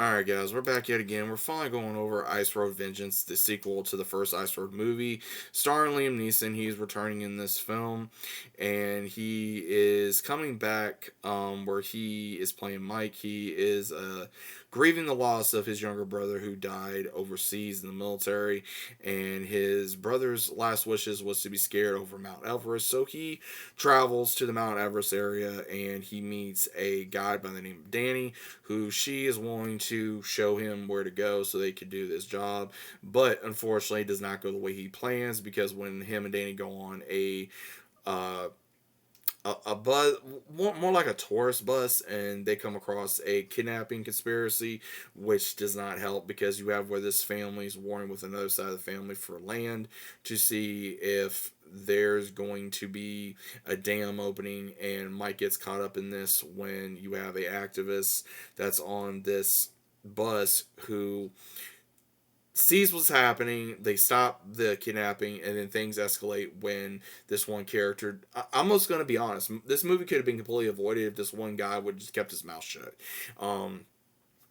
Alright, guys, we're back yet again. We're finally going over Ice Road Vengeance, the sequel to the first Ice Road movie. Starring Liam Neeson, he's returning in this film, and he is coming back where he is playing Mike. He is grieving the loss of his younger brother who died overseas in the military, and his brother's last wishes was to be scared over Mount Everest, so he travels to the Mount Everest area, and he meets a guide by the name of Danny, who she is willing to show him where to go so they could do this job. But unfortunately, it does not go the way he plans, because when him and Danny go on uh, a bus, more like a tourist bus, and they come across a kidnapping conspiracy, which does not help, because you have where this family is warring with another side of the family for land to see if there's going to be a dam opening, and Mike gets caught up in this when you have a activist that's on this bus who sees what's happening. They stop the kidnapping, and then things escalate when this one character. I'm just going to be honest. This movie could have been completely avoided if this one guy would have just kept his mouth shut.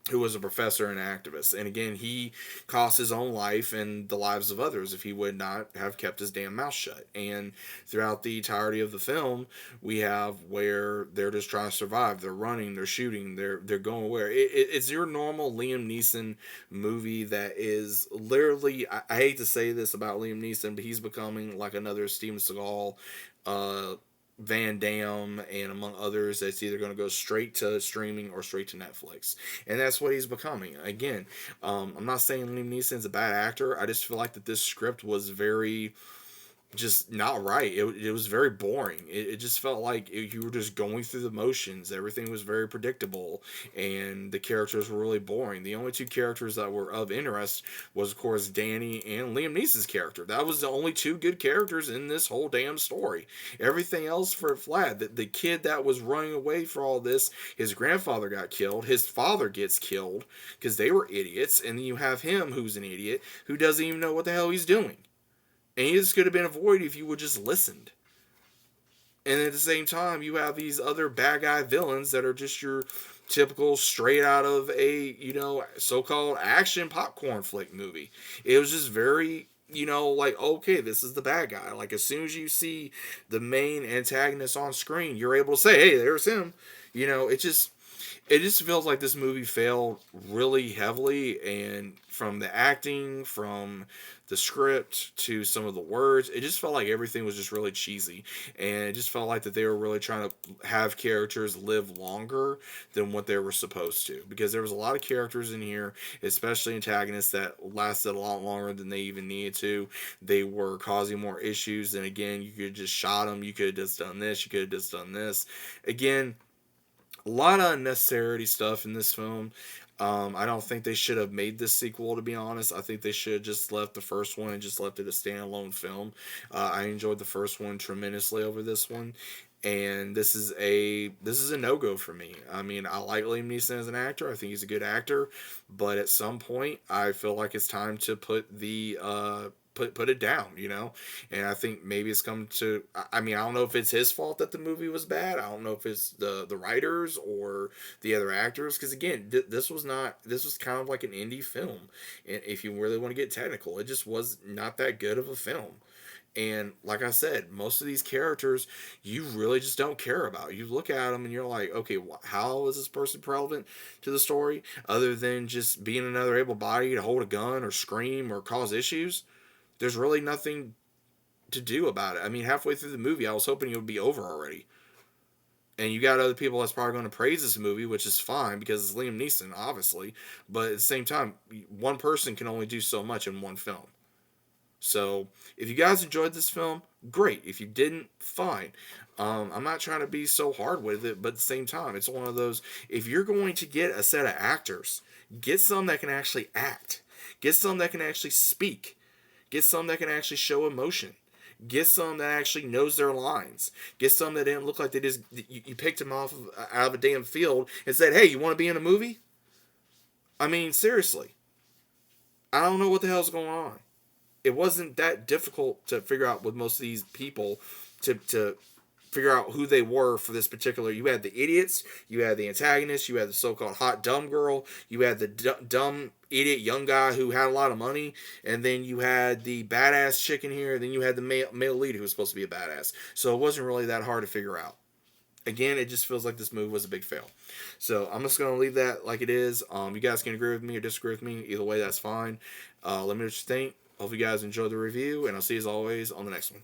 Who was a professor and activist. And again, he cost his own life and the lives of others if he would not have kept his damn mouth shut. And throughout the entirety of the film, we have where they're just trying to survive. They're running, they're shooting, they're going where. It's your normal Liam Neeson movie that is literally, I hate to say this about Liam Neeson, but he's becoming like another Steven Seagal, uh, Van Damme, and among others, that's either going to go straight to streaming or straight to Netflix. And that's what he's becoming. Again, I'm not saying Liam Neeson's a bad actor. I just feel like that this script was very just not right. It was very boring. It just felt like you were just going through the motions. Everything was very predictable, and the characters were really boring. The only two characters that were of interest was, of course, Danny and Liam Neeson's character. That was the only two good characters in this whole damn story. Everything else for flat. The kid that was running away for all this, his grandfather got killed. His father gets killed because they were idiots, and then you have him who's an idiot who doesn't even know what the hell he's doing. And this could have been avoided if you would just listened. And at the same time, you have these other bad guy villains that are just your typical straight out of a, so-called action popcorn flick movie. It was just very, like, okay, this is the bad guy. Like, as soon as you see the main antagonist on screen, you're able to say, hey, there's him. It just feels like this movie failed really heavily, and from the acting, from the script to some of the words, it just felt like everything was just really cheesy, and it just felt like that they were really trying to have characters live longer than what they were supposed to, because there was a lot of characters in here, especially antagonists, that lasted a lot longer than they even needed to. They were causing more issues, and again, you could have just shot them, you could have just done this, you could have just done this. Again, a lot of unnecessary stuff in this film. I don't think they should have made this sequel, to be honest. I think they should have just left the first one and just left it a standalone film. I enjoyed the first one tremendously over this one, and this is a no go for me. I mean, I like Liam Neeson as an actor. I think he's a good actor, but at some point, I feel like it's time to put it down, And I think maybe it's come to. I mean, I don't know if it's his fault that the movie was bad. I don't know if it's the writers or the other actors, because again, this was not. This was kind of like an indie film, and if you really want to get technical, it just was not that good of a film. And like I said, most of these characters you really just don't care about. You look at them and you're like, okay, how is this person relevant to the story other than just being another able body to hold a gun or scream or cause issues? There's really nothing to do about it. I mean, halfway through the movie, I was hoping it would be over already. And you got other people that's probably going to praise this movie, which is fine because it's Liam Neeson, obviously. But at the same time, one person can only do so much in one film. So if you guys enjoyed this film, great. If you didn't, fine. I'm not trying to be so hard with it, but at the same time, it's one of those. If you're going to get a set of actors, get some that can actually act, get some that can actually speak, get some that can actually show emotion. Get some that actually knows their lines. Get some that didn't look like they just you picked them out of a damn field and said, "Hey, you want to be in a movie?" I mean, seriously, I don't know what the hell's going on. It wasn't that difficult to figure out with most of these people to figure out who they were for this particular. You had the idiots, you had the antagonists, you had the so-called hot dumb girl, you had the dumb idiot young guy who had a lot of money, and then you had the badass chick in here, and then you had the male lead who was supposed to be a badass. So it wasn't really that hard to figure out. Again, it just feels like this movie was a big fail. So I'm just gonna leave that like it is. You guys can agree with me or disagree with me. Either way, that's fine. Let me know what you think. Hope you guys enjoyed the review, and I'll see you as always on the next one.